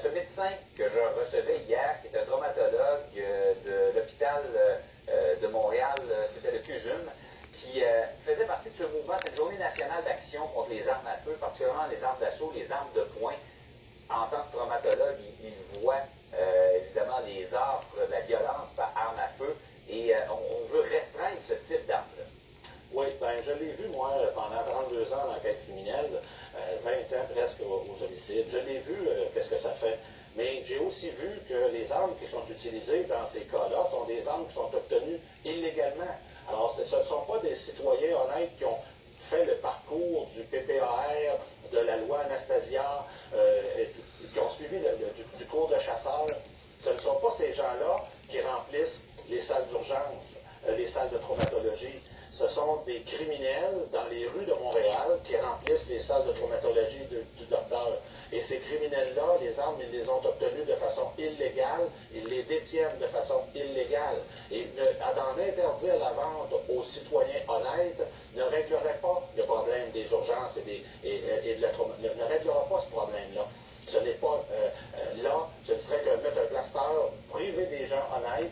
ce médecin que je recevais hier, qui est un traumatologue de l'hôpital de Montréal, c'était le CUSUM, qui faisait partie de ce mouvement. C'est une journée nationale d'action contre les armes à feu, particulièrement les armes d'assaut, les armes de poing. En tant que traumatologue, il voit évidemment les affres de la violence par arme à feu et on veut restreindre ce type d'armes-là. Oui, ben je l'ai vu, moi, pendant 32 ans d'enquête criminelle, 20 ans presque aux homicides. Je l'ai vu, qu'est-ce que ça fait. Mais j'ai aussi vu que les armes qui sont utilisées dans ces cas-là sont des armes qui sont obtenues illégalement. Alors, ce ne sont pas des citoyens honnêtes qui ont fait le parcours du PPAR, de la loi Anastasia, qui ont suivi du cours de chasseur. Ce ne sont pas ces gens-là qui remplissent les salles d'urgence, les salles de traumatologie. Ce sont des criminels dans les rues de Montréal qui remplissent les salles de traumatologie du docteur. Et ces criminels-là, les armes, ils les ont obtenues de façon illégale, ils les détiennent de façon illégale. Et d'en interdire la vente aux citoyens honnêtes ne réglerait pas le problème des urgences et de la traumatologie, ne réglera pas ce problème-là. Ce n'est pas là, ce ne serait que mettre un plaster, priver des gens honnêtes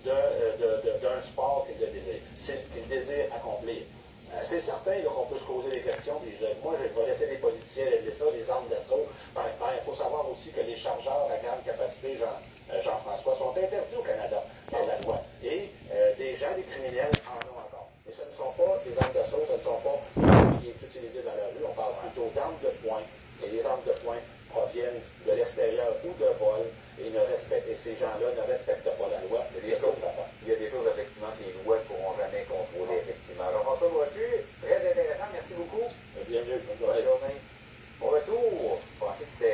d'un sport qu'ils désirent accomplir. C'est certain qu'on peut se poser des questions, puis moi je vais laisser les policiers régler ça, les armes d'assaut. Il faut savoir aussi que les chargeurs à grande capacité, Jean-François, sont interdits au Canada par la loi. Et des gens, des criminels en ont encore. Et ce ne sont pas des armes d'assaut, ce ne sont pas ce qui est utilisé dans la rue, on parle plutôt d'armes de poing. Et les armes de poing proviennent de l'extérieur ou de vol, et ces gens-là ne respectent pas la loi de toute façon. Il y a des choses, effectivement, que les lois ne pourront jamais contrôler, effectivement. Jean-François Brochu, très intéressant, merci beaucoup. Bienvenue, bonne journée. Au retour, je pensais que c'était